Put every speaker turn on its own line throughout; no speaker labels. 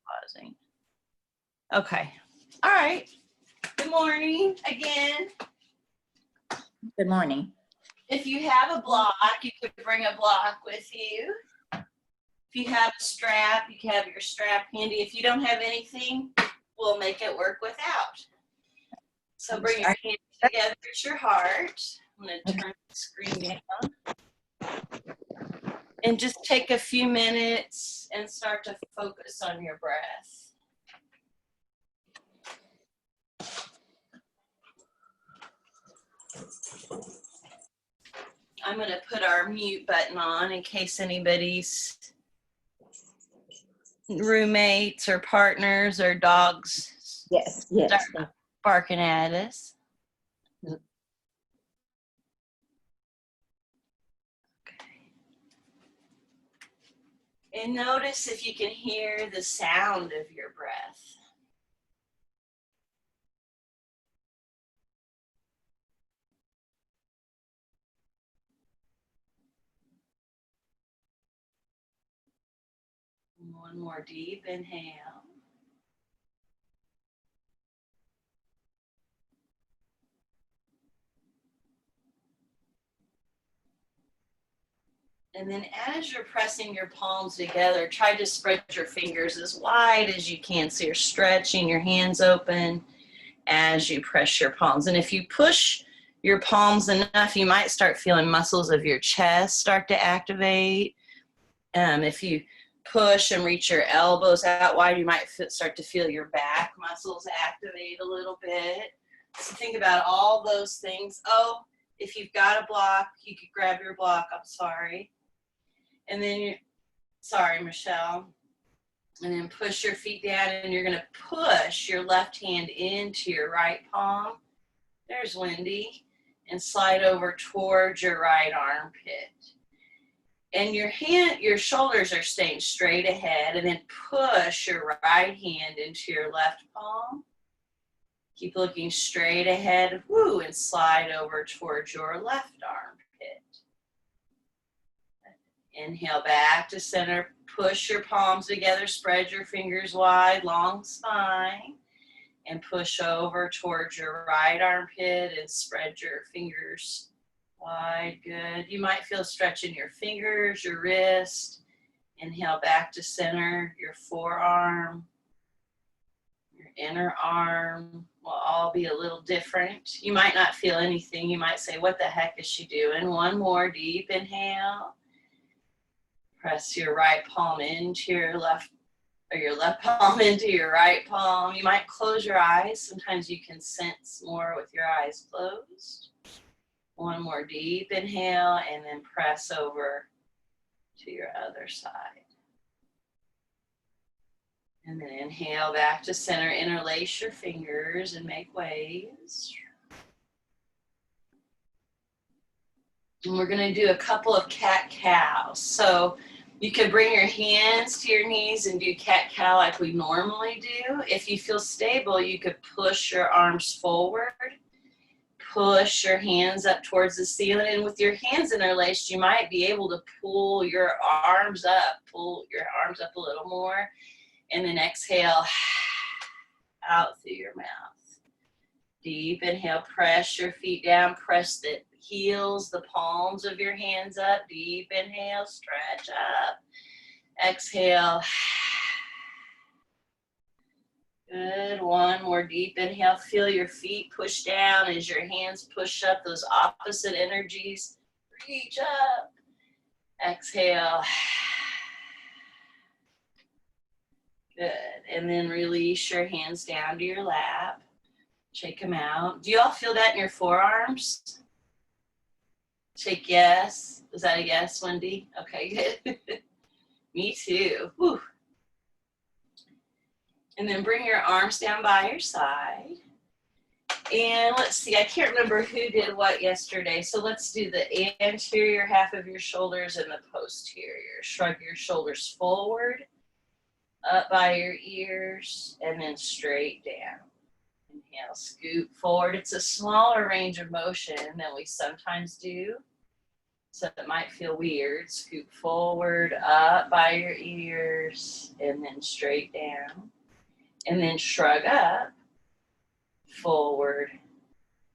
pausing. Okay. All right. Good morning again.
Good morning.
If you have a block, you could bring a block with you. If you have a strap, you can have your strap handy. If you don't have anything, we'll make it work without. So bring your hands together at your heart. I'm going to turn the screen down. And just take a few minutes and start to focus on your breath. I'm going to put our mute button on in case anybody's roommates or partners or dogs start barking at us. Okay. And notice if you can hear the sound of your breath. One more deep inhale. And then as you're pressing your palms together, try to spread your fingers as wide as you can. So you're stretching your hands open as you press your palms. And if you push your palms enough, you might start feeling muscles of your chest start to activate. If you push and reach your elbows out wide, you might start to feel your back muscles activate a little bit. So think about all those things. Oh, if you've got a block, you could grab your block. I'm sorry. And then sorry, Michelle. And then push your feet down, and you're going to push your left hand into your right palm. There's Wendy. And slide over towards your right armpit. And your shoulders are staying straight ahead, and then push your right hand into your left palm. Keep looking straight ahead, woo, and slide over towards your left armpit. Inhale back to center, push your palms together, spread your fingers wide, long spine, and push over towards your right armpit and spread your fingers wide, good. You might feel stretch in your fingers, your wrist. Inhale back to center, your forearm, your inner arm will all be a little different. You might not feel anything. You might say, what the heck is she doing? One more deep inhale. Press your right palm into your left, or your left palm into your right palm. You might close your eyes. Sometimes you can sense more with your eyes closed. One more deep inhale, and then press over to your other side. And then inhale back to center, interlace your fingers and make waves. And we're going to do a couple of cat-cows. So you could bring your hands to your knees and do cat-cow like we normally do. If you feel stable, you could push your arms forward. Push your hands up towards the ceiling, and with your hands interlaced, you might be able to pull your arms up a little more, and then exhale out through your mouth. Deep inhale, press your feet down, press the heels, the palms of your hands up. Deep inhale, stretch up. Exhale. Good. One more deep inhale. Feel your feet push down as your hands push up. Those opposite energies. Reach up. Exhale. Good. And then release your hands down to your lap. Shake them out. Do you all feel that in your forearms? Shake yes. Was that a yes, Wendy? Okay, good. Me too. Whew. And then bring your arms down by your side. And let's see, I can't remember who did what yesterday. So let's do the anterior half of your shoulders and the posterior. Shrug your shoulders forward, up by your ears, and then straight down. Inhale, scoop forward. It's a smaller range of motion than we sometimes do. So it might feel weird. Scoop forward, up by your ears, and then straight down. And then shrug up, forward,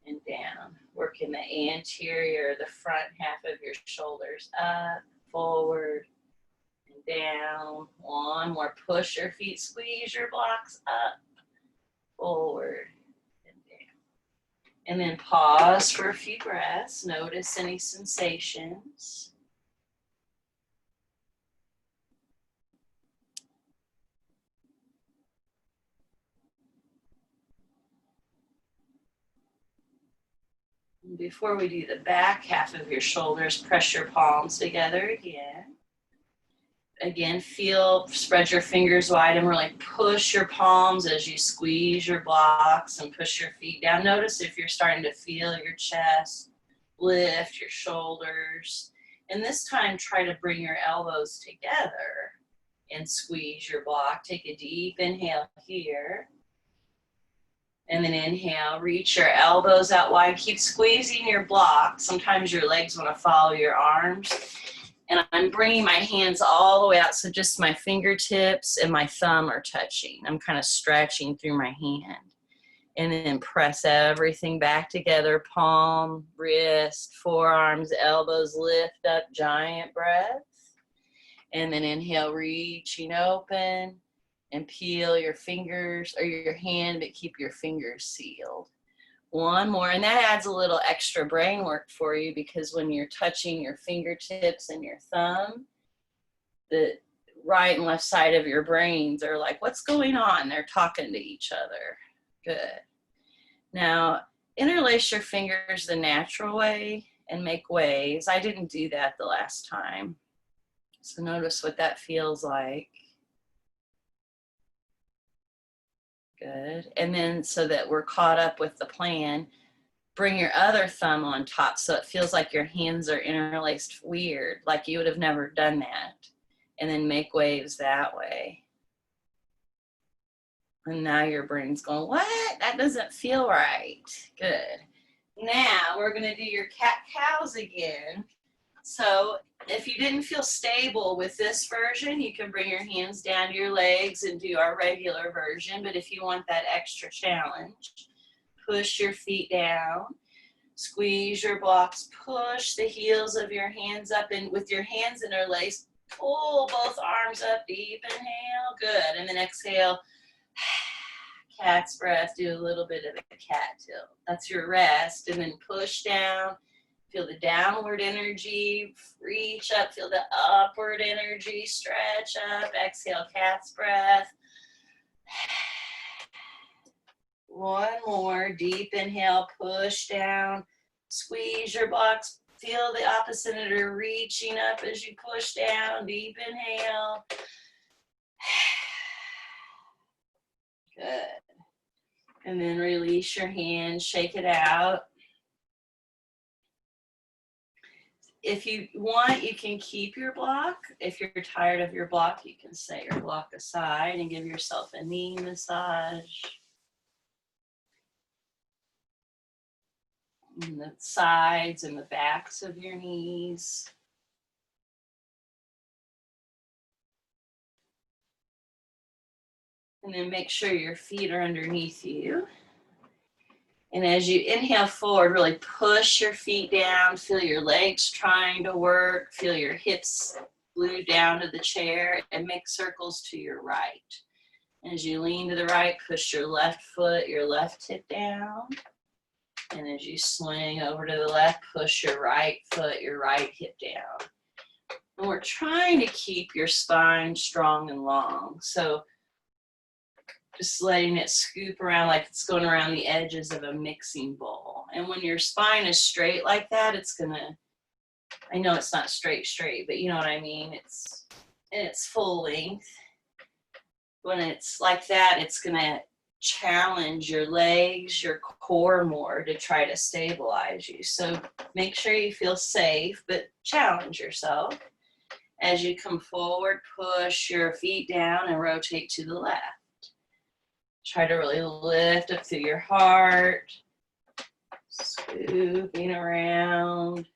and down. Working the anterior, the front half of your shoulders, up, forward, and down. One more. Push your feet, squeeze your blocks up, forward, and down. And then pause for a few breaths. Notice any sensations. Before we do the back half of your shoulders, press your palms together again. Again, feel, spread your fingers wide and really push your palms as you squeeze your blocks and push your feet down. Notice if you're starting to feel your chest lift, your shoulders. And this time, try to bring your elbows together and squeeze your block. Take a deep inhale here. And then inhale, reach your elbows out wide. Keep squeezing your block. Sometimes your legs want to follow your arms. And I'm bringing my hands all the way out, so just my fingertips and my thumb are touching. I'm kind of stretching through my hand. And then press everything back together. Palm, wrist, forearms, elbows, lift up, giant breath. And then inhale, reaching open. And peel your fingers or your hand, but keep your fingers sealed. One more, and that adds a little extra brain work for you, because when you're touching your fingertips and your thumb, the right and left side of your brains are like, what's going on? They're talking to each other. Good. Now, interlace your fingers the natural way and make waves. I didn't do that the last time. So notice what that feels like. Good. And then so that we're caught up with the plan, bring your other thumb on top so it feels like your hands are interlaced weird, like you would have never done that. And then make waves that way. And now your brain's going, what? That doesn't feel right. Good. Now we're going to do your cat-cows again. So if you didn't feel stable with this version, you can bring your hands down to your legs and do our regular version. But if you want that extra challenge, push your feet down, squeeze your blocks, push the heels of your hands up, and with your hands interlaced, pull both arms up, deep inhale, good. And then exhale, cat's breath, do a little bit of a cat tilt. That's your rest. And then push down. Feel the downward energy, reach up, feel the upward energy, stretch up, exhale, cat's breath. One more, deep inhale, push down, squeeze your blocks, feel the opposite energy reaching up as you push down, deep inhale. Good. And then release your hand, shake it out. If you want, you can keep your block. If you're tired of your block, you can set your block aside and give yourself a knee massage. And the sides and the backs of your knees. And then make sure your feet are underneath you. And as you inhale forward, really push your feet down, feel your legs trying to work, feel your hips glued down to the chair, and make circles to your right. As you lean to the right, push your left foot, your left hip down. And as you swing over to the left, push your right foot, your right hip down. And we're trying to keep your spine strong and long. So just letting it scoop around like it's going around the edges of a mixing bowl. And when your spine is straight like that, it's gonna, I know it's not straight, but you know what I mean? It's in its full length. When it's like that, it's gonna challenge your legs, your core more to try to stabilize you. So make sure you feel safe, but challenge yourself. As you come forward, push your feet down and rotate to the left. Try to really lift up through your heart, scooping around.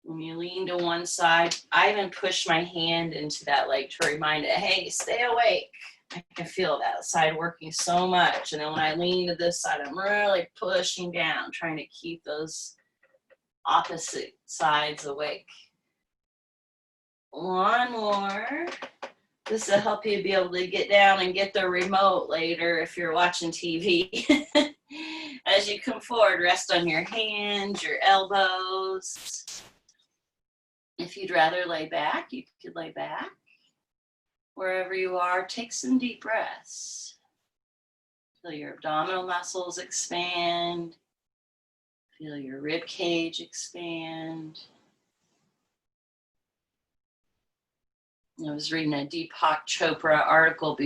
When you lean to one side, I even push my hand into that leg to remind it, hey, stay awake. I can feel that side working so much. And then when I lean to this side, I'm really pushing down, trying to keep those opposite sides awake. One more. This will help you be able to get down and get the remote later if you're watching TV. As you come forward, rest on your hands, your elbows. If you'd rather lay back, you could lay back. Wherever you are, take some deep breaths. Feel your abdominal muscles expand. Feel your rib cage expand. I was reading a Deepak Chopra article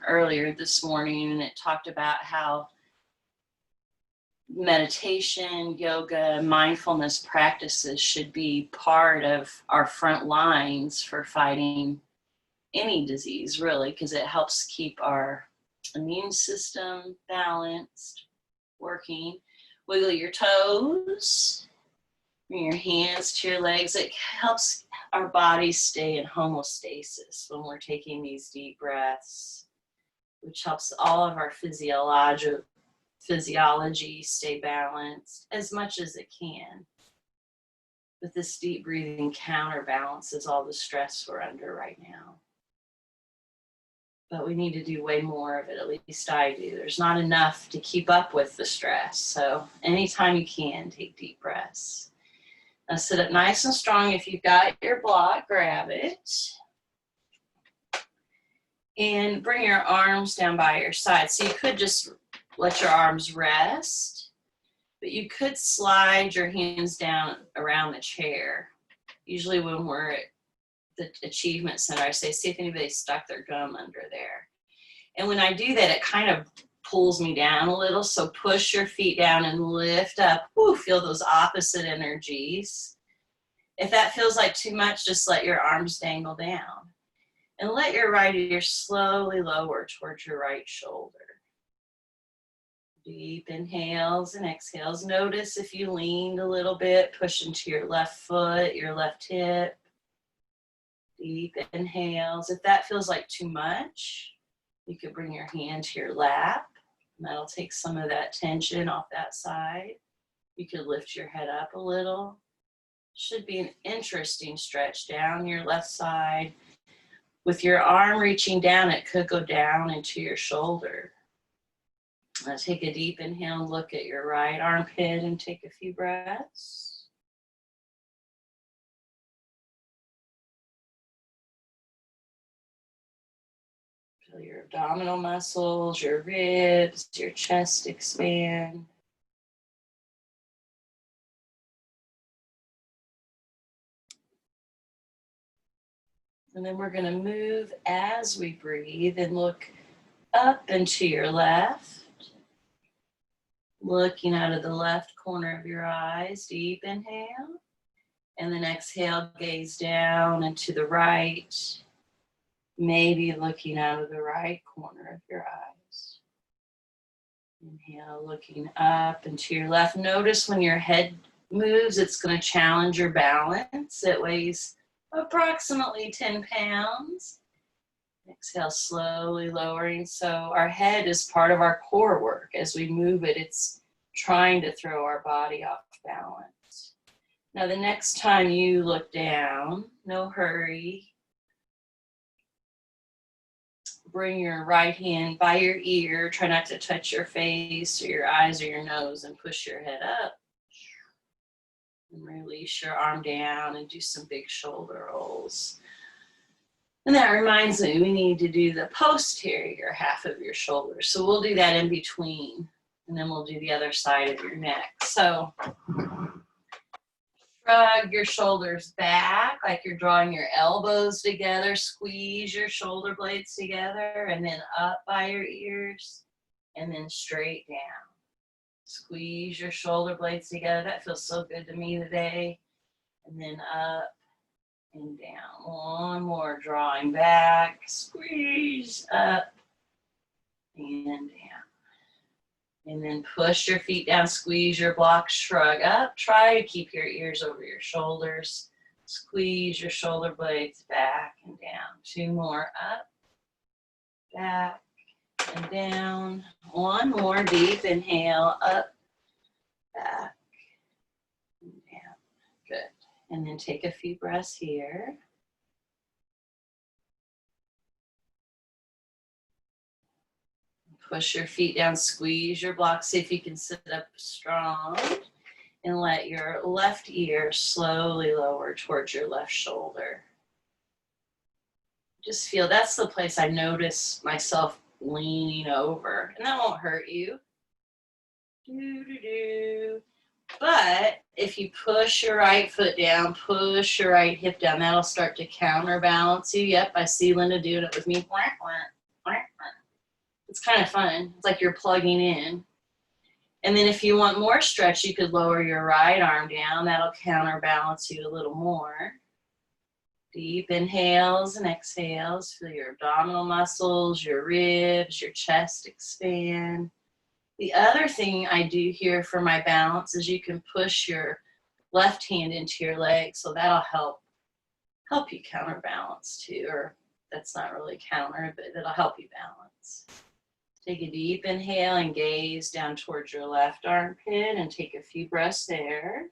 earlier this morning, and it talked about how meditation, yoga, mindfulness practices should be part of our front lines for fighting any disease, really, because it helps keep our immune system balanced, working. Wiggle your toes, bring your hands to your legs. It helps our bodies stay in homeostasis when we're taking these deep breaths, which helps all of our physiology stay balanced as much as it can. But this deep breathing counterbalances all the stress we're under right now. But we need to do way more of it, at least I do. There's not enough to keep up with the stress. So anytime you can, take deep breaths. Now sit up nice and strong. If you've got your block, grab it. And bring your arms down by your side. So you could just let your arms rest, but you could slide your hands down around the chair. Usually when we're at the Achievement Center, I say, see if anybody stuck their gum under there. And when I do that, it kind of pulls me down a little. So push your feet down and lift up. Woo, feel those opposite energies. If that feels like too much, just let your arms dangle down. And let your right ear slowly lower towards your right shoulder. Deep inhales and exhales. Notice if you leaned a little bit, push into your left foot, your left hip. Deep inhales. If that feels like too much, you could bring your hand to your lap, and that'll take some of that tension off that side. You could lift your head up a little. Should be an interesting stretch down your left side. With your arm reaching down, it could go down into your shoulder. Now take a deep inhale and look at your right armpit and take a few breaths. Feel your abdominal muscles, your ribs, your chest expand. And then we're going to move as we breathe and look up and to your left. Looking out of the left corner of your eyes, deep inhale. And then exhale, gaze down and to the right. Maybe looking out of the right corner of your eyes. Inhale, looking up and to your left. Notice when your head moves, it's going to challenge your balance. It weighs approximately 10 pounds. Exhale, slowly lowering. So our head is part of our core work. As we move it, it's trying to throw our body off balance. Now, the next time you look down, no hurry. Bring your right hand by your ear. Try not to touch your face or your eyes or your nose, and push your head up. And release your arm down and do some big shoulder rolls. And that reminds me, we need to do the posterior half of your shoulders. So we'll do that in between, and then we'll do the other side of your neck. So shrug your shoulders back like you're drawing your elbows together. Squeeze your shoulder blades together, and then up by your ears, and then straight down. Squeeze your shoulder blades together. That feels so good to me today. And then up and down. One more, drawing back. Squeeze up and down. And then push your feet down, squeeze your blocks, shrug up. Try to keep your ears over your shoulders. Squeeze your shoulder blades back and down. 2 more, up, back, and down. 1 more, deep inhale, up, back, and down. Good. And then take a few breaths here. Push your feet down, squeeze your blocks. See if you can sit up strong. And let your left ear slowly lower towards your left shoulder. Just feel that's the place I notice myself leaning over. And that won't hurt you. Do. But if you push your right foot down, push your right hip down, that'll start to counterbalance you. Yep, I see Linda doing it with me. It's kind of fun. It's like you're plugging in. And then if you want more stretch, you could lower your right arm down. That'll counterbalance you a little more. Deep inhales and exhales. Feel your abdominal muscles, your ribs, your chest expand. The other thing I do here for my balance is you can push your left hand into your leg. So that'll help you counterbalance too. Or that's not really counter, but it'll help you balance. Take a deep inhale and gaze down towards your left armpit and take a few breaths there.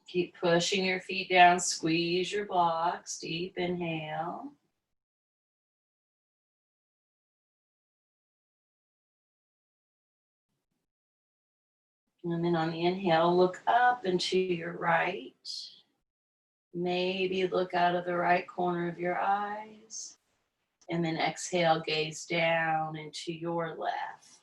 Keep pushing your feet down, squeeze your blocks, deep inhale. And then on the inhale, look up and to your right. Maybe look out of the right corner of your eyes. And then exhale, gaze down into your left.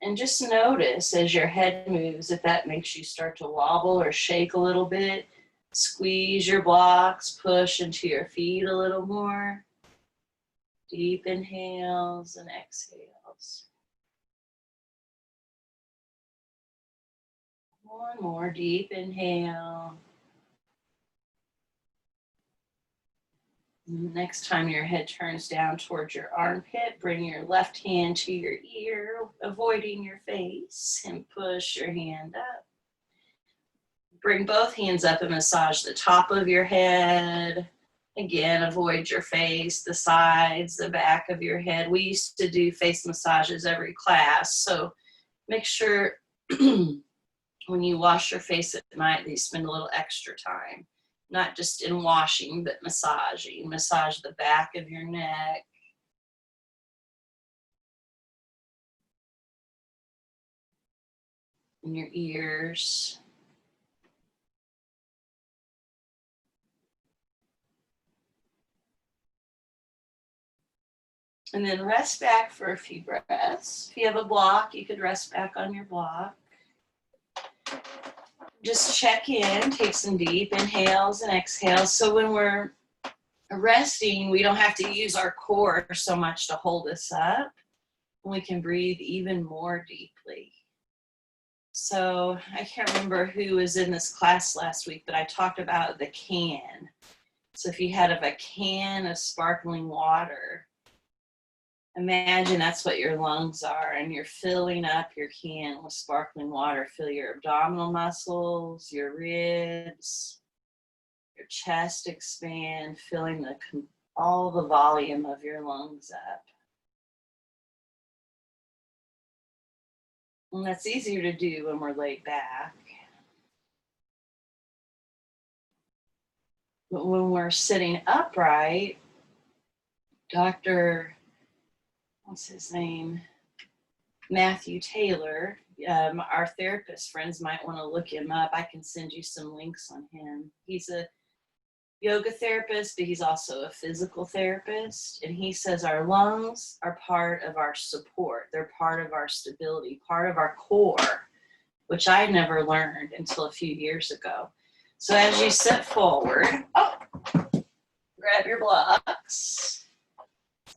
And just notice as your head moves, if that makes you start to wobble or shake a little bit. Squeeze your blocks, push into your feet a little more. Deep inhales and exhales. 1 more deep inhale. Next time your head turns down towards your armpit, bring your left hand to your ear, avoiding your face, and push your hand up. Bring both hands up and massage the top of your head. Again, avoid your face, the sides, the back of your head. We used to do face massages every class, so make sure when you wash your face at night that you spend a little extra time. Not just in washing, but massaging. Massage the back of your neck. And your ears. And then rest back for a few breaths. If you have a block, you could rest back on your block. Just check in, take some deep inhales and exhales. So when we're resting, we don't have to use our core so much to hold us up. We can breathe even more deeply. So I can't remember who was in this class last week, but I talked about the can. So if you had a can of sparkling water, imagine that's what your lungs are, and you're filling up your can with sparkling water. Feel your abdominal muscles, your ribs, your chest expand, filling all the volume of your lungs up. And that's easier to do when we're laid back. But when we're sitting upright, what's his name? Matthew Taylor, our therapist friends might want to look him up. I can send you some links on him. He's a yoga therapist, but he's also a physical therapist. And he says our lungs are part of our support. They're part of our stability, part of our core, which I never learned until a few years ago. So as you sit forward, grab your blocks.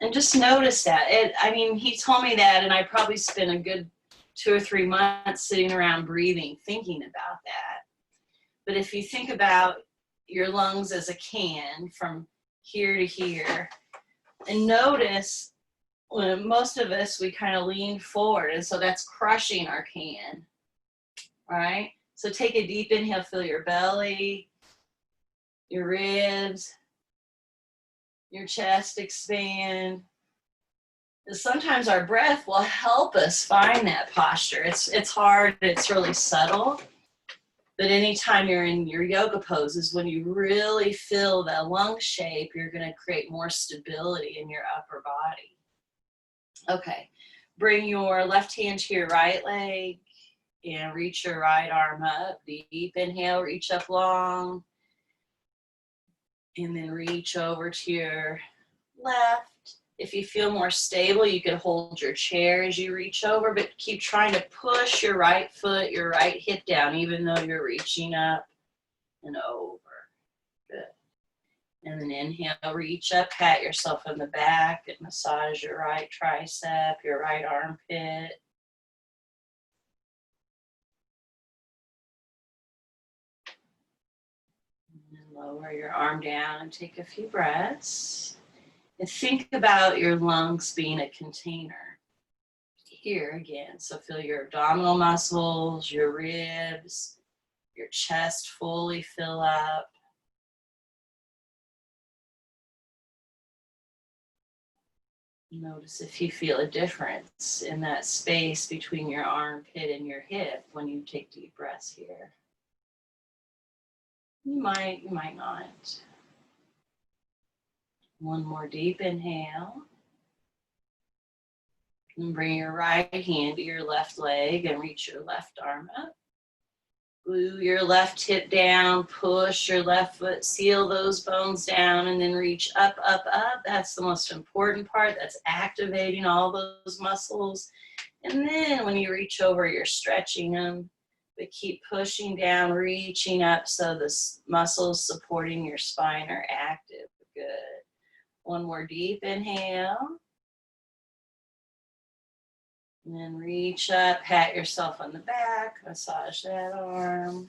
And just notice that. He told me that, and I probably spent a good 2 or 3 months sitting around breathing, thinking about that. But if you think about your lungs as a can from here to here, and notice when most of us, we kind of lean forward, and so that's crushing our can, right? So take a deep inhale, feel your belly, your ribs, your chest expand. Sometimes our breath will help us find that posture. It's hard, it's really subtle, but anytime you're in your yoga poses, when you really feel that lung shape, you're going to create more stability in your upper body. Okay, bring your left hand to your right leg and reach your right arm up. Deep inhale, reach up long, and then reach over to your left. If you feel more stable, you could hold your chair as you reach over, but keep trying to push your right foot, your right hip down, even though you're reaching up and over. Good. And then inhale, reach up, pat yourself on the back, and massage your right tricep, your right armpit. And lower your arm down and take a few breaths. And think about your lungs being a container. Here again, so feel your abdominal muscles, your ribs, your chest fully fill up. Notice if you feel a difference in that space between your armpit and your hip when you take deep breaths here. You might not. One more deep inhale. And bring your right hand to your left leg and reach your left arm up. Glue your left hip down, push your left foot, seal those bones down, and then reach up, up, up. That's the most important part. That's activating all those muscles. And then when you reach over, you're stretching them, but keep pushing down, reaching up so the muscles supporting your spine are active. Good. One more deep inhale. And then reach up, pat yourself on the back, massage that arm.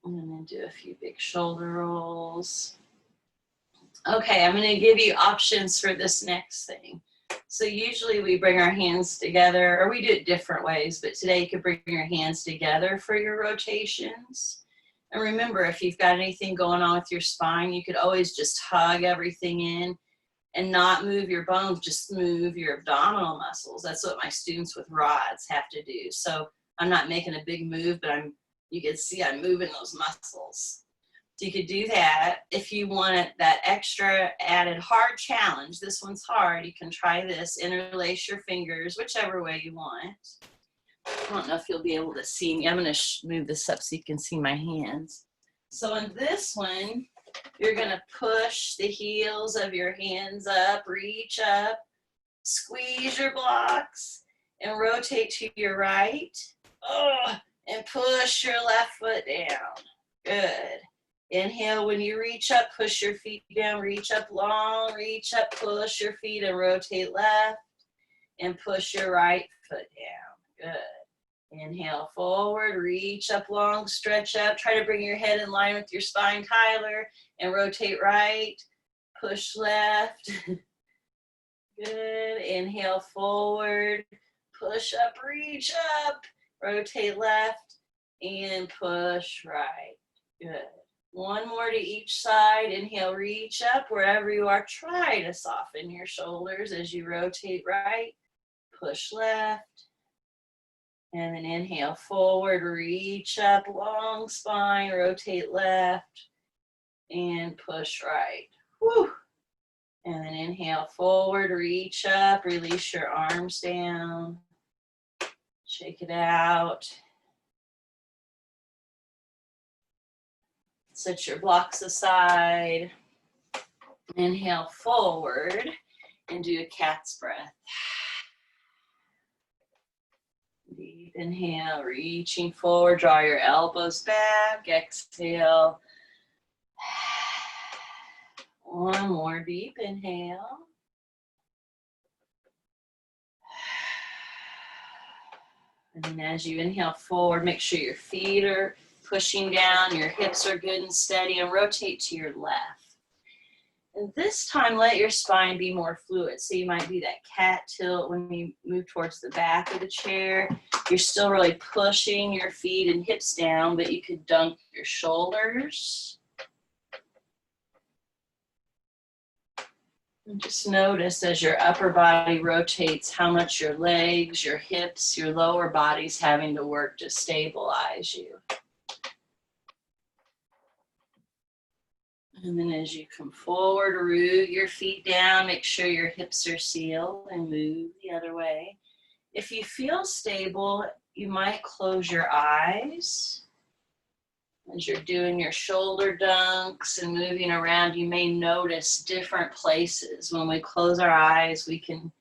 And then do a few big shoulder rolls. Okay, I'm going to give you options for this next thing. So usually we bring our hands together, or we do it different ways, but today you could bring your hands together for your rotations. And remember, if you've got anything going on with your spine, you could always just hug everything in and not move your bones, just move your abdominal muscles. That's what my students with rods have to do. So I'm not making a big move, but you can see I'm moving those muscles. So you could do that. If you want that extra added hard challenge, this one's hard, you can try this. Interlace your fingers, whichever way you want. I don't know if you'll be able to see me. I'm going to move this up so you can see my hands. So in this one, you're going to push the heels of your hands up, reach up, squeeze your blocks, and rotate to your right. And push your left foot down. Good. Inhale, when you reach up, push your feet down, reach up long, reach up, push your feet and rotate left, and push your right foot down. Good. Inhale forward, reach up long, stretch up, try to bring your head in line with your spine, Tyler, and rotate right, push left. Good. Inhale forward, push up, reach up, rotate left, and push right. Good. One more to each side. Inhale, reach up wherever you are. Try to soften your shoulders as you rotate right, push left. And then inhale forward, reach up, long spine, rotate left, and push right. Whew. And then inhale forward, reach up, release your arms down, shake it out. Set your blocks aside. Inhale forward and do a cat's breath. Deep inhale, reaching forward, draw your elbows back, exhale. One more deep inhale. And then as you inhale forward, make sure your feet are pushing down, your hips are good and steady, and rotate to your left. And this time, let your spine be more fluid. So you might do that cat tilt when you move towards the back of the chair. You're still really pushing your feet and hips down, but you could dunk your shoulders. And just notice as your upper body rotates how much your legs, your hips, your lower body's having to work to stabilize you. And then as you come forward, root your feet down, make sure your hips are sealed and move the other way. If you feel stable, you might close your eyes. As you're doing your shoulder dunks and moving around, you may notice different places. When we close our eyes, we can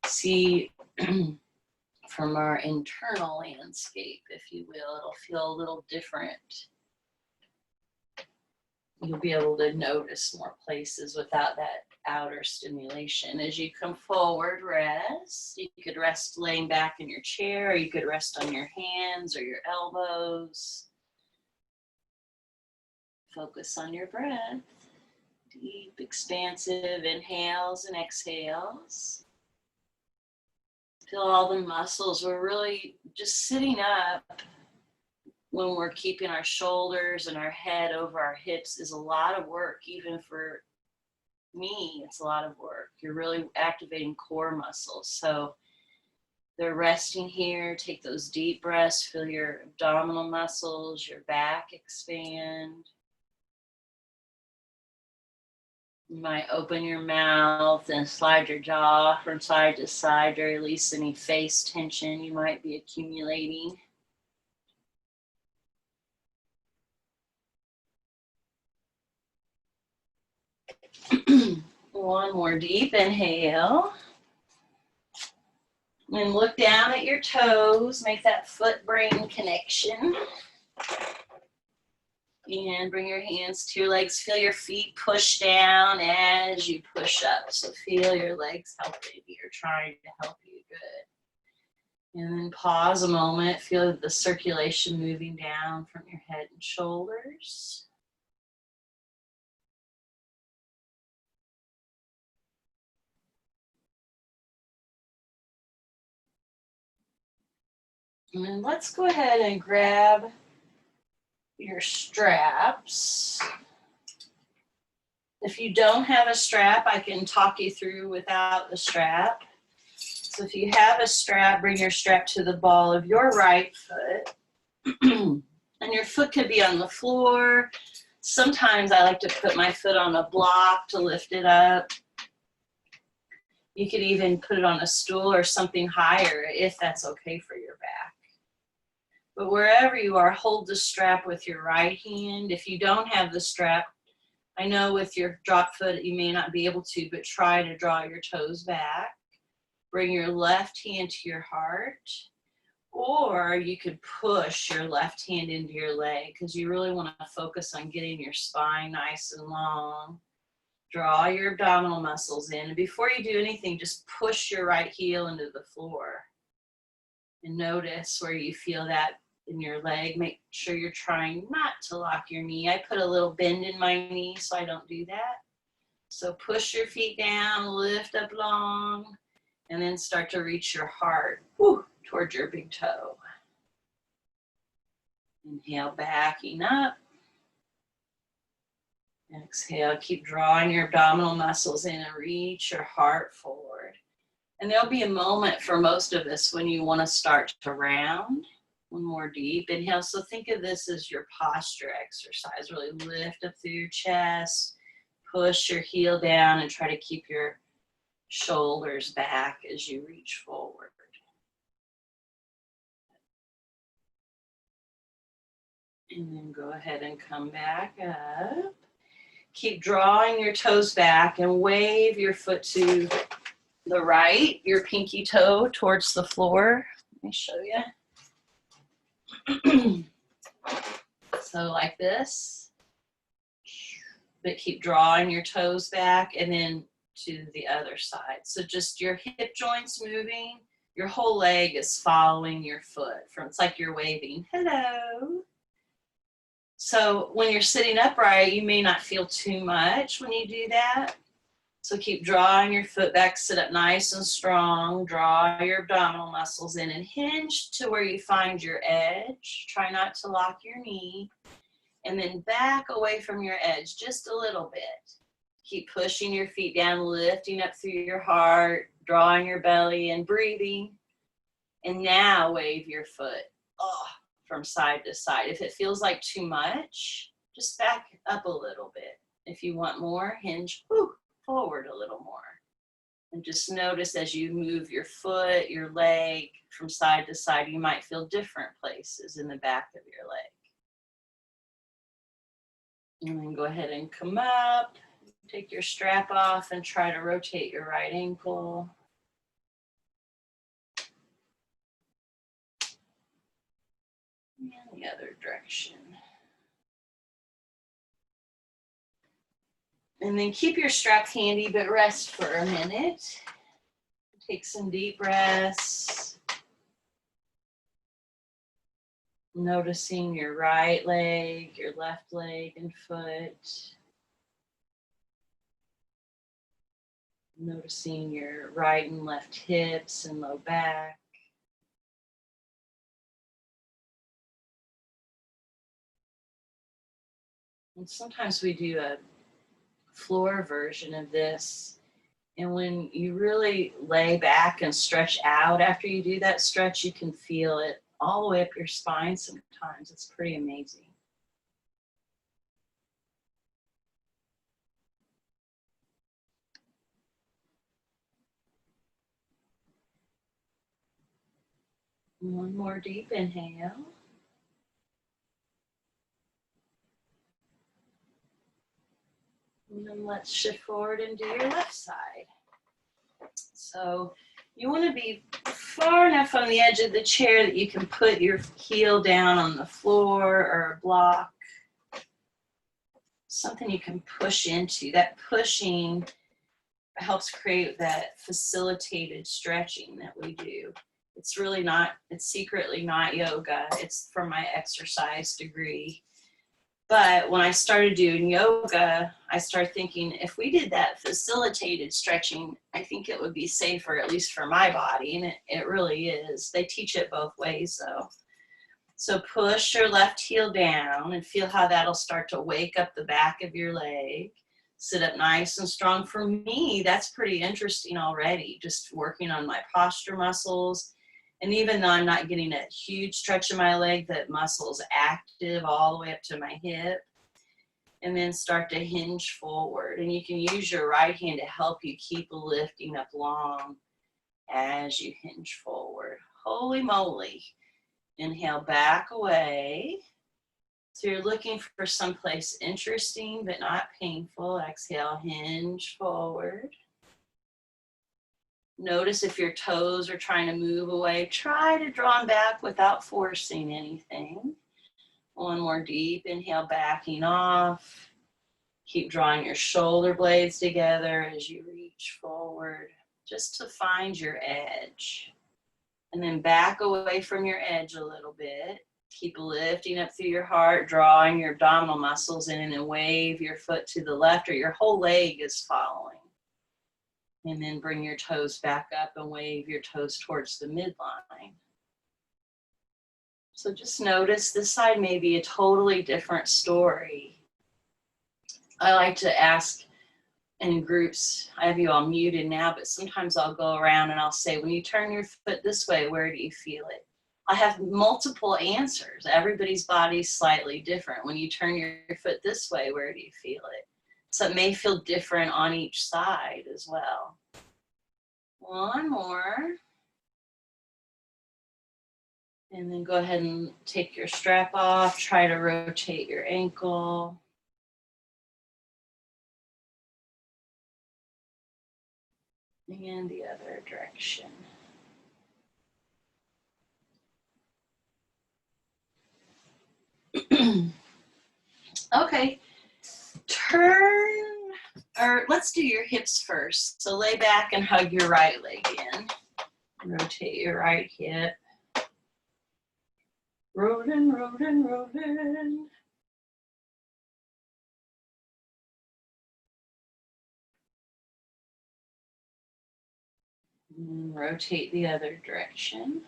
see from our internal landscape, if you will. It'll feel a little different. You'll be able to notice more places without that outer stimulation. As you come forward, rest. You could rest laying back in your chair, or you could rest on your hands or your elbows. Focus on your breath. Deep, expansive inhales and exhales. Feel all the muscles. We're really just sitting up when we're keeping our shoulders and our head over our hips is a lot of work. Even for me, it's a lot of work. You're really activating core muscles. So they're resting here. Take those deep breaths. Feel your abdominal muscles, your back expand. You might open your mouth and slide your jaw from side to side to release any face tension you might be accumulating. One more deep inhale. And look down at your toes. Make that foot-brain connection. And bring your hands to your legs. Feel your feet push down as you push up. So feel your legs helping you or trying to help you. Good. And then pause a moment. Feel the circulation moving down from your head and shoulders. And then let's go ahead and grab your straps. If you don't have a strap, I can talk you through without the strap. So if you have a strap, bring your strap to the ball of your right foot. And your foot could be on the floor. Sometimes I like to put my foot on a block to lift it up. You could even put it on a stool or something higher if that's okay for your back. But wherever you are, hold the strap with your right hand. If you don't have the strap, I know with your drop foot you may not be able to, but try to draw your toes back. Bring your left hand to your heart, or you could push your left hand into your leg because you really want to focus on getting your spine nice and long. Draw your abdominal muscles in, and before you do anything, just push your right heel into the floor. And notice where you feel that in your leg. Make sure you're trying not to lock your knee. I put a little bend in my knee so I don't do that. So push your feet down, lift up long, and then start to reach your heart towards your big toe. Inhale, backing up. Exhale, keep drawing your abdominal muscles in and reach your heart forward. And there'll be a moment for most of us when you want to start to round. One more deep inhale. So think of this as your posture exercise. Really lift up through your chest, push your heel down, and try to keep your shoulders back as you reach forward. And then go ahead and come back up. Keep drawing your toes back and wave your foot to the right, your pinky toe towards the floor. Let me show you. So like this, but keep drawing your toes back and then to the other side. So just your hip joints moving, your whole leg is following your foot. It's like you're waving, hello. So when you're sitting upright, you may not feel too much when you do that. So keep drawing your foot back, sit up nice and strong, draw your abdominal muscles in and hinge to where you find your edge. Try not to lock your knee. And then back away from your edge just a little bit. Keep pushing your feet down, lifting up through your heart, drawing your belly in, breathing. And now wave your foot from side to side. If it feels like too much, just back up a little bit. If you want more, hinge forward a little more. And just notice as you move your foot, your leg from side to side, you might feel different places in the back of your leg. And then go ahead and come up, take your strap off and try to rotate your right ankle. And the other direction. And then keep your strap handy, but rest for a minute. Take some deep breaths. Noticing your right leg, your left leg and foot. Noticing your right and left hips and low back. And sometimes we do a floor version of this. And when you really lay back and stretch out after you do that stretch, you can feel it all the way up your spine sometimes. It's pretty amazing. One more deep inhale. And then let's shift forward and do your left side. So you want to be far enough on the edge of the chair that you can put your heel down on the floor or a block. Something you can push into. That pushing helps create that facilitated stretching that we do. It's really not, it's secretly not yoga. It's from my exercise degree. But when I started doing yoga, I started thinking if we did that facilitated stretching, I think it would be safer, at least for my body. And it really is. They teach it both ways though. So push your left heel down and feel how that'll start to wake up the back of your leg. Sit up nice and strong. For me, that's pretty interesting already, just working on my posture muscles. And even though I'm not getting a huge stretch in my leg, that muscle's active all the way up to my hip. And then start to hinge forward. And you can use your right hand to help you keep lifting up long as you hinge forward. Holy moly. Inhale back away. So you're looking for someplace interesting but not painful. Exhale, hinge forward. Notice if your toes are trying to move away, try to draw them back without forcing anything. One more deep inhale, backing off. Keep drawing your shoulder blades together as you reach forward, just to find your edge. And then back away from your edge a little bit. Keep lifting up through your heart, drawing your abdominal muscles in, and then wave your foot to the left or your whole leg is following. And then bring your toes back up and wave your toes towards the midline. So just notice this side may be a totally different story. I like to ask in groups, I have you all muted now, but sometimes I'll go around and I'll say, when you turn your foot this way, where do you feel it? I have multiple answers. Everybody's body's slightly different. When you turn your foot this way, where do you feel it? So it may feel different on each side as well. One more. And then go ahead and take your strap off. Try to rotate your ankle. And the other direction. Okay. Turn, or let's do your hips first. So lay back and hug your right leg in. Rotate your right hip. Rolling, rolling, rolling. And rotate the other direction.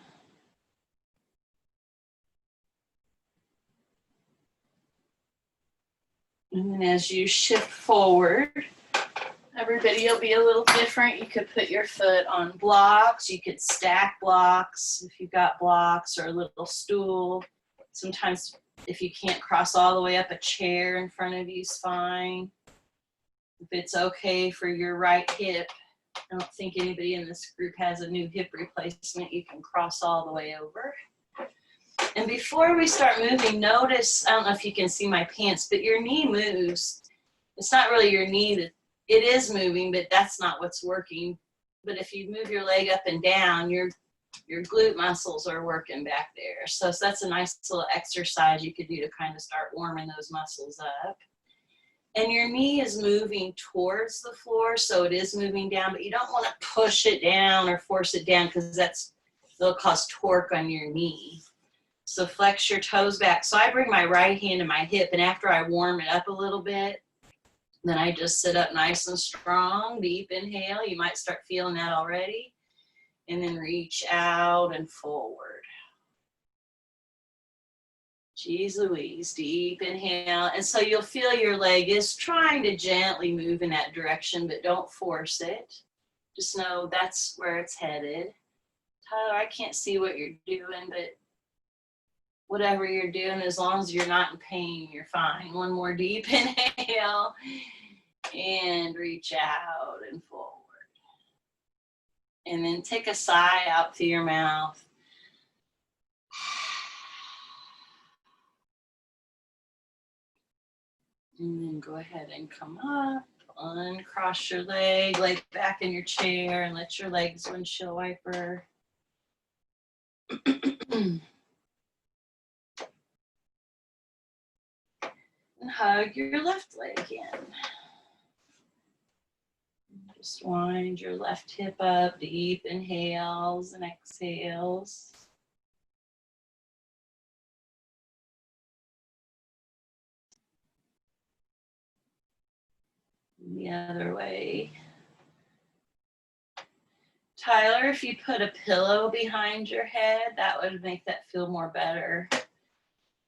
And then as you shift forward, everybody will be a little different. You could put your foot on blocks. You could stack blocks if you've got blocks, or a little stool. Sometimes if you can't cross all the way up, a chair in front of you is fine. If it's okay for your right hip, I don't think anybody in this group has a new hip replacement, you can cross all the way over. And before we start moving, notice, I don't know if you can see my pants, but your knee moves. It's not really your knee that it is moving, but that's not what's working. But if you move your leg up and down, your glute muscles are working back there. So that's a nice little exercise you could do to kind of start warming those muscles up. And your knee is moving towards the floor, so it is moving down, but you don't want to push it down or force it down, because that'll cause torque on your knee. So flex your toes back. So I bring my right hand to my hip, and after I warm it up a little bit, then I just sit up nice and strong. Deep inhale. You might start feeling that already. And then reach out and forward. Jeez Louise, deep inhale. And so you'll feel your leg is trying to gently move in that direction, but don't force it. Just know that's where it's headed. Tyler, I can't see what you're doing, but whatever you're doing, as long as you're not in pain, you're fine. One more deep inhale and reach out and forward. And then take a sigh out through your mouth. And then go ahead and come up, uncross your leg, lay back in your chair, and let your legs windshield wiper. And hug your left leg in. Just wind your left hip up, deep inhales and exhales. The other way. Tyler, if you put a pillow behind your head, that would make that feel more better.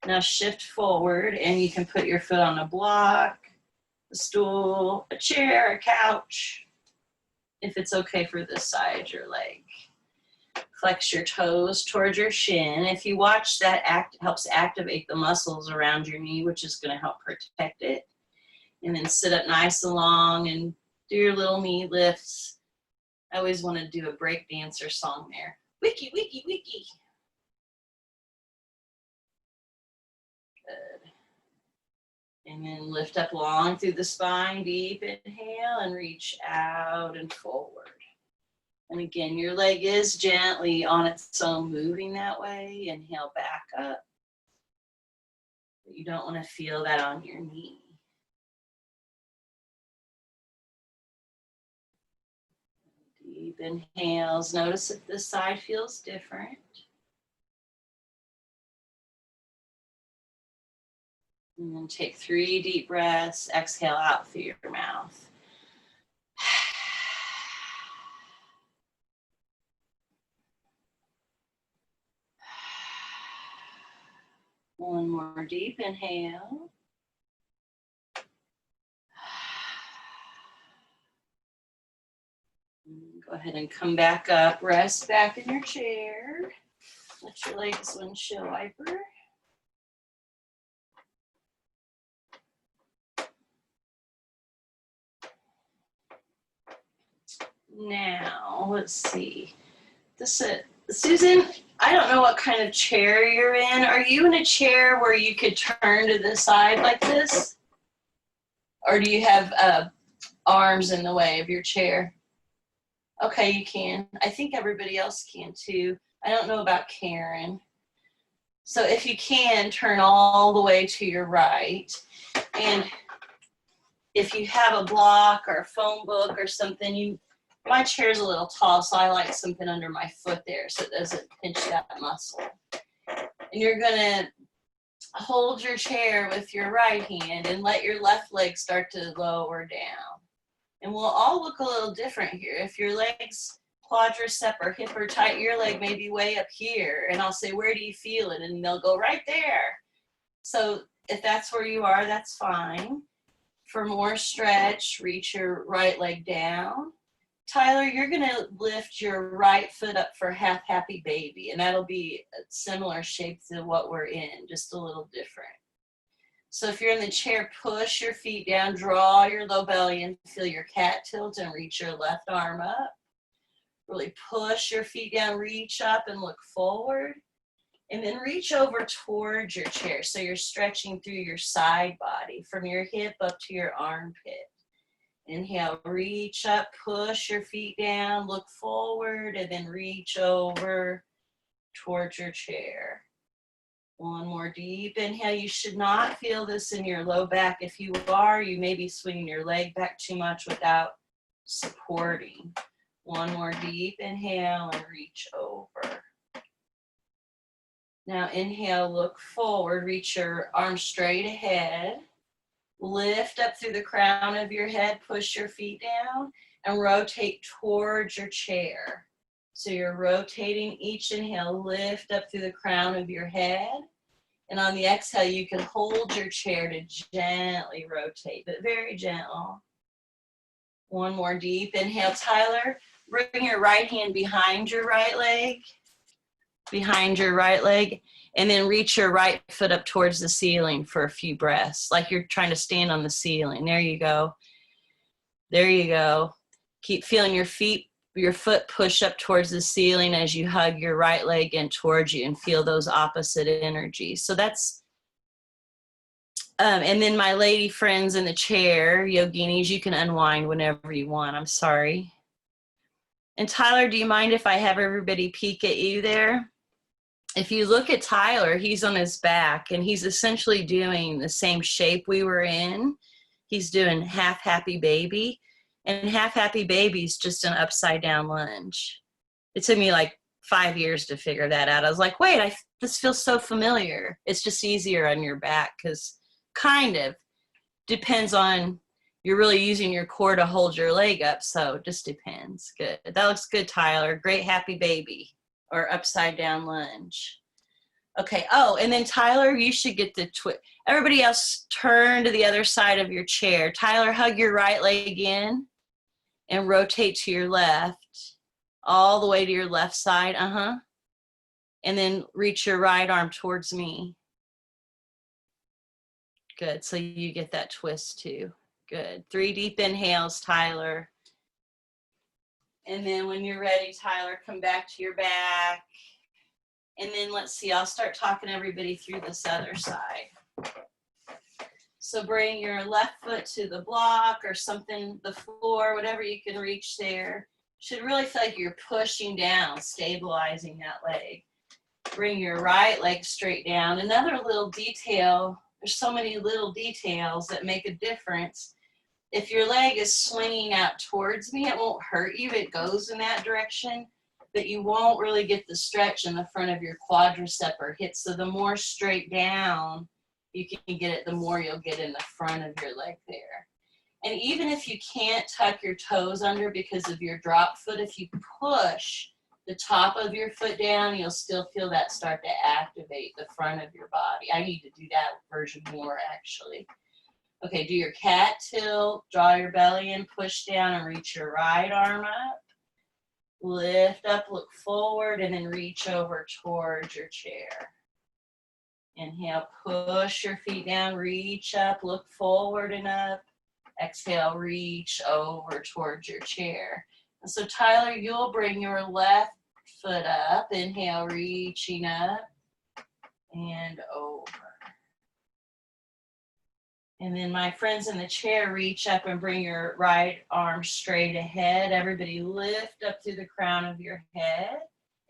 Now shift forward, and you can put your foot on a block, a stool, a chair, a couch, if it's okay for this side, your leg. Flex your toes towards your shin. If you watch that, helps activate the muscles around your knee, which is going to help protect it. And then sit up nice and long and do your little knee lifts. I always want to do a break dancer song there. Wiki, wiki, wiki. Good. And then lift up long through the spine, deep inhale, and reach out and forward. And again, your leg is gently on its own moving that way. Inhale back up. But you don't want to feel that on your knee. Deep inhales. Notice if this side feels different. And then take 3 deep breaths. Exhale out through your mouth. One more deep inhale. Go ahead and come back up. Rest back in your chair. Let your legs windshield wiper. Now, let's see. Susan, I don't know what kind of chair you're in. Are you in a chair where you could turn to the side like this? Or do you have arms in the way of your chair? Okay, you can. I think everybody else can too. I don't know about Karen. So if you can, turn all the way to your right. And if you have a block or a phone book or something, my chair's a little tall, so I like something under my foot there so it doesn't pinch that muscle. And you're gonna hold your chair with your right hand and let your left leg start to lower down. And we'll all look a little different here. If your legs quadricep or hip or tight your leg may be way up here. And I'll say, where do you feel it? And they'll go right there. So if that's where you are, that's fine. For more stretch, reach your right leg down. Tyler, you're going to lift your right foot up for half happy baby, and that'll be a similar shape to what we're in, just a little different. So if you're in the chair, push your feet down, draw your low belly and feel your cat tilt and reach your left arm up. Really push your feet down, reach up and look forward. And then reach over towards your chair. So you're stretching through your side body from your hip up to your armpit. Inhale, reach up, push your feet down, look forward, and then reach over towards your chair. One more deep inhale. You should not feel this in your low back. If you are, you may be swinging your leg back too much without supporting. One more deep inhale and reach over. Now inhale, look forward, reach your arms straight ahead. Lift up through the crown of your head, push your feet down, and rotate towards your chair. So you're rotating each inhale, lift up through the crown of your head. And on the exhale, you can hold your chair to gently rotate, but very gentle. One more deep inhale, Tyler. Bring your right hand behind your right leg, and then reach your right foot up towards the ceiling for a few breaths, like you're trying to stand on the ceiling. There you go. There you go. Keep feeling your foot push up towards the ceiling as you hug your right leg in towards you and feel those opposite energies. So that's, and then my lady friends in the chair, yoginis, you can unwind whenever you want. I'm sorry. And Tyler, do you mind if I have everybody peek at you there? If you look at Tyler, he's on his back and he's essentially doing the same shape we were in. He's doing half happy baby, and half happy baby is just an upside down lunge. It took me like 5 years to figure that out. I was like, wait, this feels so familiar. It's just easier on your back because kind of depends on, you're really using your core to hold your leg up. So it just depends. Good. That looks good, Tyler. Great happy baby. Or upside down lunge. Okay, oh, and then Tyler, you should get the twist. Everybody else turn to the other side of your chair. Tyler, hug your right leg in and rotate to your left, all the way to your left side, and then reach your right arm towards me. Good, so you get that twist too. Good, 3 deep inhales, Tyler. And then when you're ready, Tyler, come back to your back. And then let's see, I'll start talking everybody through this other side. So bring your left foot to the block or something, the floor, whatever you can reach there. Should really feel like you're pushing down, stabilizing that leg. Bring your right leg straight down. Another little detail, there's so many little details that make a difference. If your leg is swinging out towards me, it won't hurt you. It goes in that direction, but you won't really get the stretch in the front of your quadricep or hip. So the more straight down you can get it, the more you'll get in the front of your leg there. And even if you can't tuck your toes under because of your drop foot, if you push the top of your foot down, you'll still feel that start to activate the front of your body. I need to do that version more, actually. Okay, do your cat tilt, draw your belly in, push down and reach your right arm up. Lift up, look forward, and then reach over towards your chair. Inhale, push your feet down, reach up, look forward and up. Exhale, reach over towards your chair. And so Tyler, you'll bring your left foot up. Inhale, reaching up and over. And then my friends in the chair, reach up and bring your right arm straight ahead. Everybody lift up through the crown of your head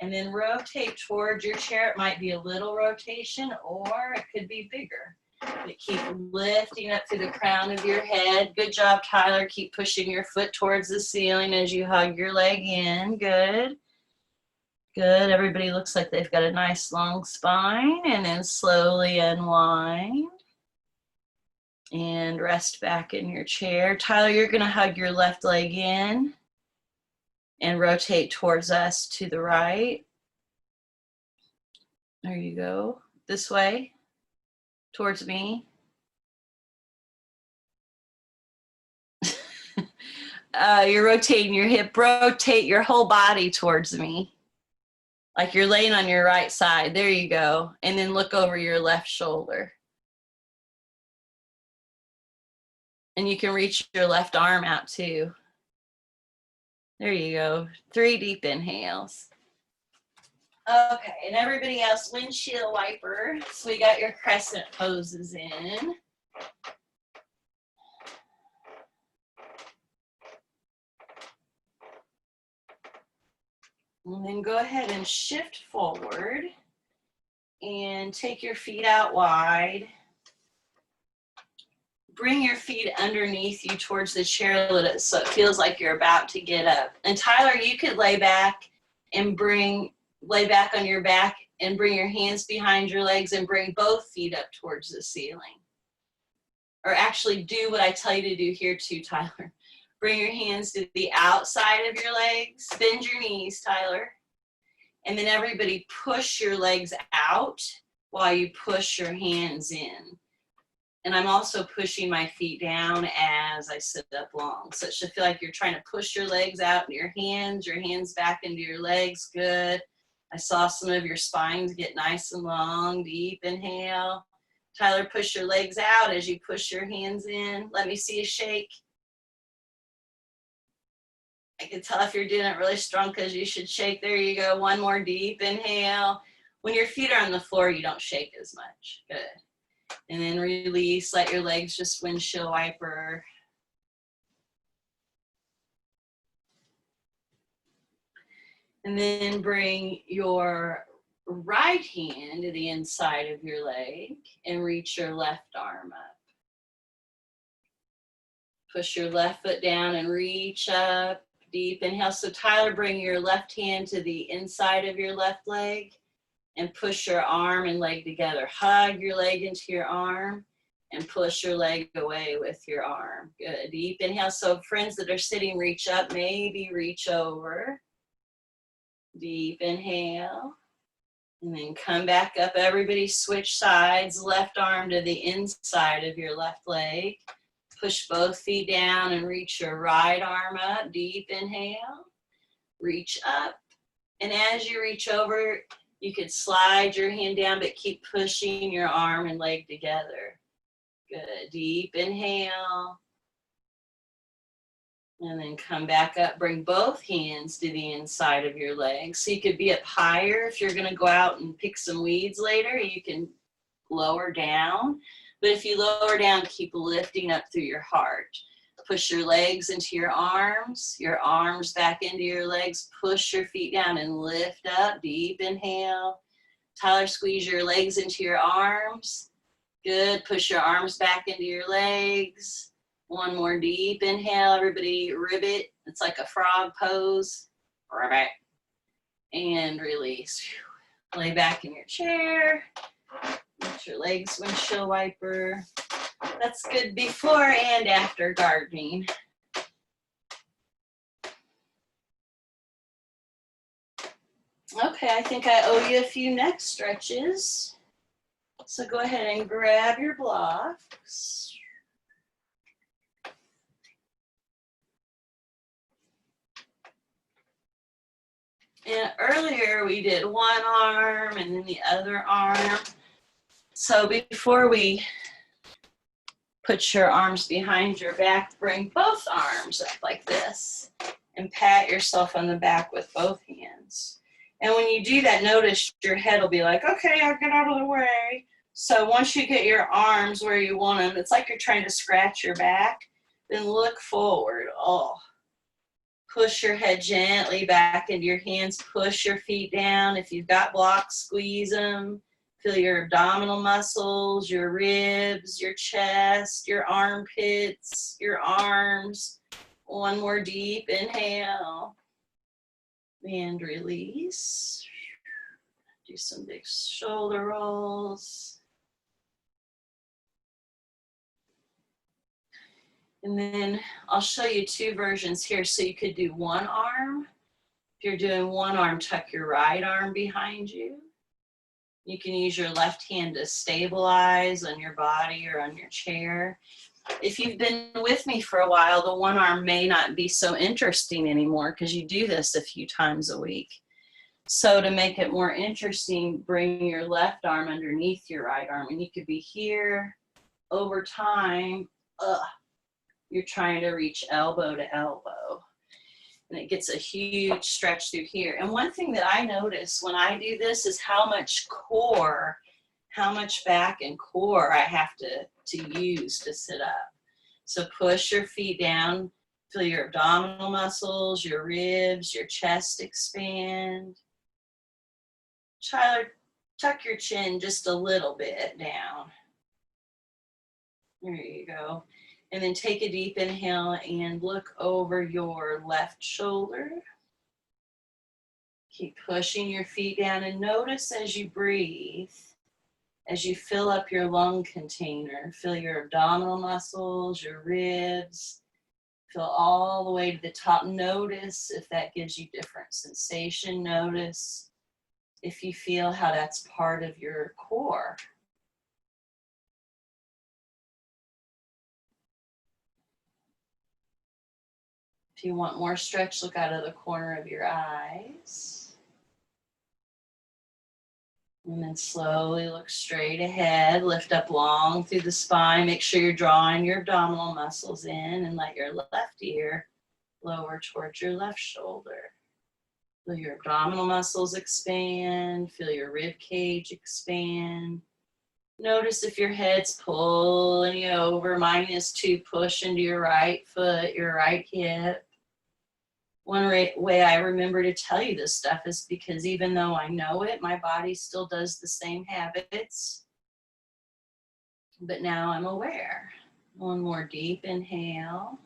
and then rotate towards your chair. It might be a little rotation or it could be bigger. But keep lifting up through the crown of your head. Good job, Tyler. Keep pushing your foot towards the ceiling as you hug your leg in. Good. Good. Everybody looks like they've got a nice long spine. And then slowly unwind. And rest back in your chair. Tyler, you're going to hug your left leg in and rotate towards us to the right. There you go. This way, towards me. You're rotating your hip. Rotate your whole body towards me. Like you're laying on your right side. There you go. And then look over your left shoulder. And you can reach your left arm out too. There you go. 3 deep inhales. Okay, and everybody else, windshield wiper. So we got your crescent poses in. And then go ahead and shift forward and take your feet out wide. Bring your feet underneath you towards the chair so it feels like you're about to get up. And Tyler, you could lay back on your back and bring your hands behind your legs and bring both feet up towards the ceiling. Or actually do what I tell you to do here too, Tyler. Bring your hands to the outside of your legs. Bend your knees, Tyler. And then everybody push your legs out while you push your hands in. And I'm also pushing my feet down as I sit up long. So it should feel like you're trying to push your legs out in your hands back into your legs. Good. I saw some of your spines get nice and long. Deep inhale. Tyler, push your legs out as you push your hands in. Let me see a shake. I can tell if you're doing it really strong because you should shake. There you go. One more deep inhale. When your feet are on the floor, you don't shake as much. Good. And then release. Let your legs just windshield wiper. And then bring your right hand to the inside of your leg and reach your left arm up. Push your left foot down and reach up. Deep inhale. So Tyler, bring your left hand to the inside of your left leg and push your arm and leg together. Hug your leg into your arm and push your leg away with your arm. Good. Deep inhale. So friends that are sitting, reach up, maybe reach over. Deep inhale. And then come back up. Everybody switch sides. Left arm to the inside of your left leg. Push both feet down and reach your right arm up. Deep inhale. Reach up. And as you reach over, you could slide your hand down, but keep pushing your arm and leg together. Good. Deep inhale. And then come back up. Bring both hands to the inside of your legs. So you could be up higher. If you're going to go out and pick some weeds later, you can lower down. But if you lower down, keep lifting up through your heart. Push your legs into your arms back into your legs. Push your feet down and lift up. Deep inhale. Tyler, squeeze your legs into your arms. Good. Push your arms back into your legs. One more deep inhale. Everybody ribbit. It's like a frog pose. Ribbit. And release. Lay back in your chair. Get your legs windshield wiper. That's good before and after gardening. Okay, I think I owe you a few neck stretches. So go ahead and grab your blocks. And earlier we did one arm and then the other arm. So before we put your arms behind your back, bring both arms up like this and pat yourself on the back with both hands. And when you do that, notice your head will be like, okay, I'll get out of the way. So once you get your arms where you want them, it's like you're trying to scratch your back, then look forward. Oh. Push your head gently back into your hands. Push your feet down. If you've got blocks, squeeze them. Feel your abdominal muscles, your ribs, your chest, your armpits, your arms. One more deep inhale. And release. Do some big shoulder rolls. And then I'll show you two versions here. So you could do one arm If you're doing one arm, tuck your right arm behind you. You can use your left hand to stabilize on your body or on your chair. If you've been with me for a while, the one arm may not be so interesting anymore because you do this a few times a week. So to make it more interesting, bring your left arm underneath your right arm, and you could be here. Over time, you're trying to reach elbow to elbow, and it gets a huge stretch through here. And one thing that I notice when I do this is how much back and core I have to use to sit up. So push your feet down, feel your abdominal muscles, your ribs, your chest expand. Tyler, tuck your chin just a little bit down. There you go. And then take a deep inhale and look over your left shoulder. Keep pushing your feet down and notice as you breathe, as you fill up your lung container, feel your abdominal muscles, your ribs, feel all the way to the top. Notice if that gives you different sensation. Notice if you feel how that's part of your core. If you want more stretch, look out of the corner of your eyes. And then slowly look straight ahead, lift up long through the spine. Make sure you're drawing your abdominal muscles in and let your left ear lower towards your left shoulder. Feel your abdominal muscles expand, feel your rib cage expand. Notice if your head's pulling you over. Mine is to push into your right foot, your right hip. One way I remember to tell you this stuff is because even though I know it, my body still does the same habits. But now I'm aware. One more deep inhale.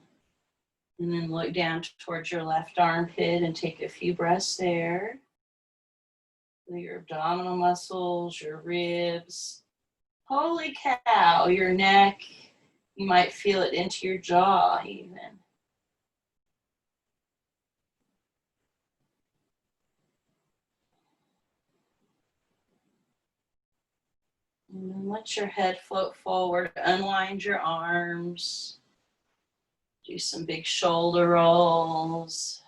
And then look down towards your left armpit and take a few breaths there. Feel your abdominal muscles, your ribs. Holy cow, your neck. You might feel it into your jaw even. And then let your head float forward, unwind your arms, do some big shoulder rolls.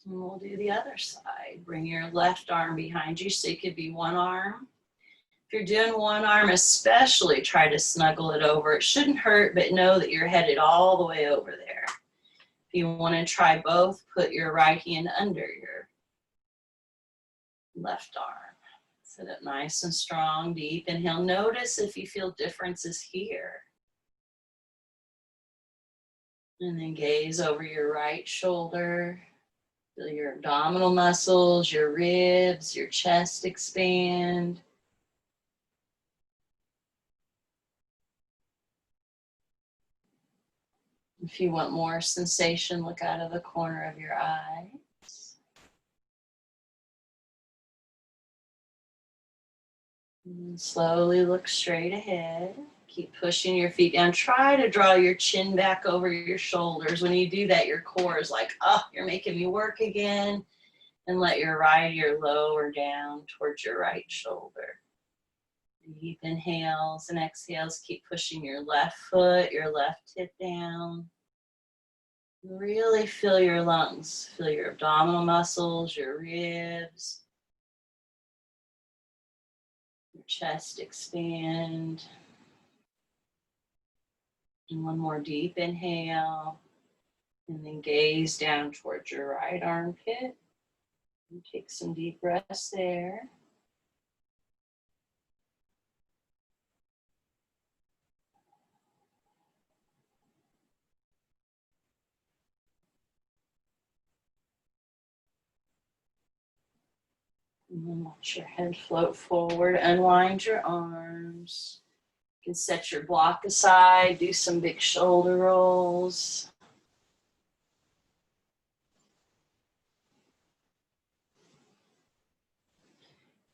And we'll do the other side. Bring your left arm behind you so you could be one arm. If you're doing one arm, especially try to snuggle it over. It shouldn't hurt, but know that you're headed all the way over there. If you want to try both, put your right hand under your left arm. Sit up nice and strong, deep inhale. Notice if you feel differences here. And then gaze over your right shoulder. Feel your abdominal muscles, your ribs, your chest expand. If you want more sensation, look out of the corner of your eye. And slowly look straight ahead. Keep pushing your feet down. Try to draw your chin back over your shoulders. When you do that, your core is like, oh, you're making me work again. And let your right ear lower down towards your right shoulder. Deep inhales and exhales. Keep pushing your left foot, your left hip down. Really feel your lungs. Feel your abdominal muscles, your ribs. Your chest expand. And one more deep inhale. And then gaze down towards your right armpit. And take some deep breaths there. And then let your head float forward. Unwind your arms. You can set your block aside. Do some big shoulder rolls.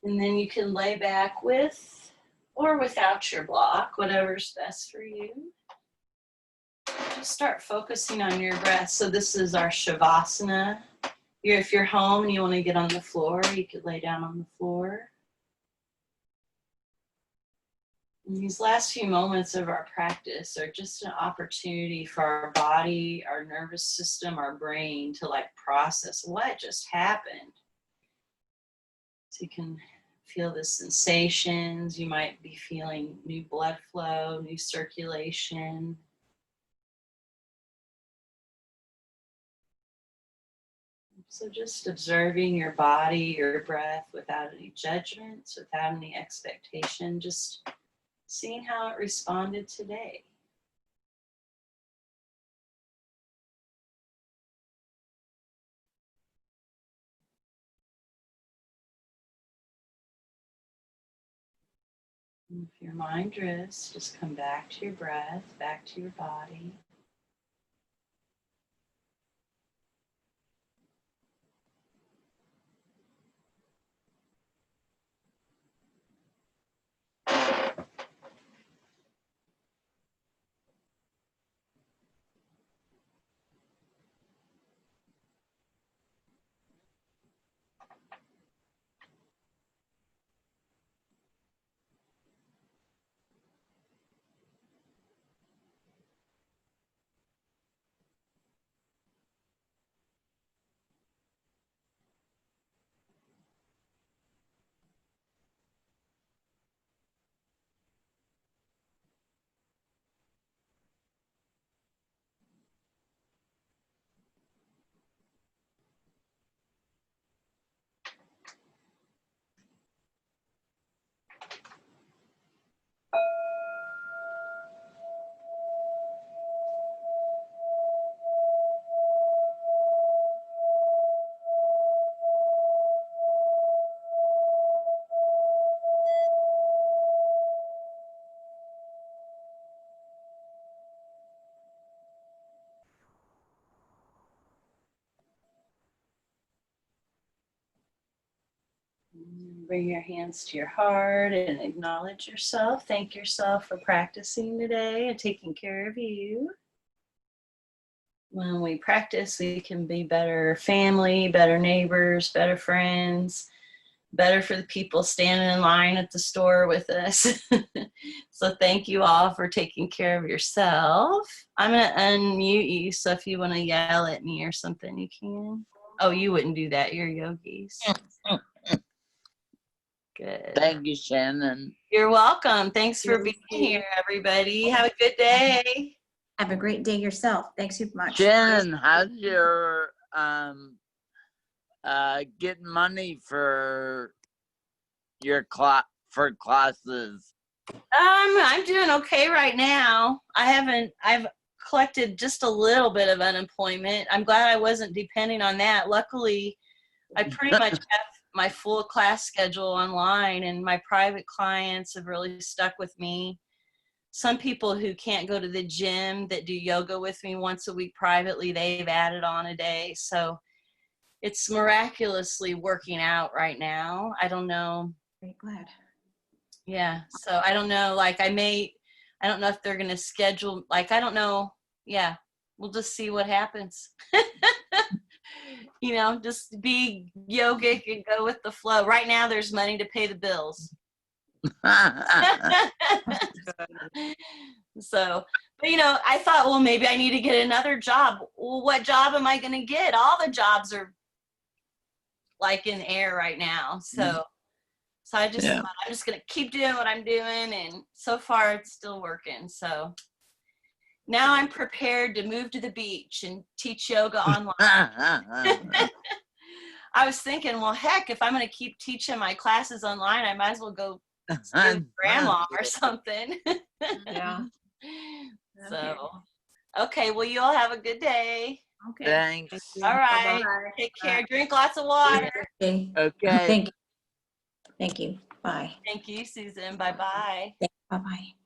And then you can lay back with or without your block, whatever's best for you. Just start focusing on your breath. So this is our Shavasana. If you're home and you want to get on the floor, you could lay down on the floor. And these last few moments of our practice are just an opportunity for our body, our nervous system, our brain to like process what just happened. So you can feel the sensations. You might be feeling new blood flow, new circulation. So just observing your body, your breath without any judgments, without any expectation, just seeing how it responded today. And if your mind drifts, just come back to your breath, back to your body. Bring your hands to your heart and acknowledge yourself. Thank yourself for practicing today and taking care of you. When we practice, we can be better family, better neighbors, better friends, better for the people standing in line at the store with us. So thank you all for taking care of yourself. I'm going to unmute you, so if you want to yell at me or something, you can. Oh, you wouldn't do that. You're yogis. Good.
Thank you, Shannon.
You're welcome. Thanks for being here, everybody. Have a good day.
Have a great day yourself. Thanks so much.
Shannon, how's your getting money for your classes?
I'm doing okay right now. I've collected just a little bit of unemployment. I'm glad I wasn't depending on that. Luckily, I pretty much have my full class schedule online, and my private clients have really stuck with me. Some people who can't go to the gym that do yoga with me once a week privately, they've added on a day. So it's miraculously working out right now. I don't know.
Very glad.
Yeah. So I don't know, like I don't know if they're going to schedule, like, I don't know. Yeah. We'll just see what happens. You know, just be yogic and go with the flow. Right now there's money to pay the bills. So, but you know, I thought, well, maybe I need to get another job. Well, what job am I going to get? All the jobs are like in air right now. So I just thought I'm just going to keep doing what I'm doing. And so far it's still working. So now I'm prepared to move to the beach and teach yoga online. I was thinking, well, heck, if I'm going to keep teaching my classes online, I might as well go stay with grandma or something.
Yeah.
So, okay, well, you all have a good day.
Okay.
Thanks.
All right.
Bye-bye.
Take care. Drink lots of water.
Okay.
Okay.
Thank you. Thank you. Bye.
Thank you, Susan. Bye-bye.
Bye-bye.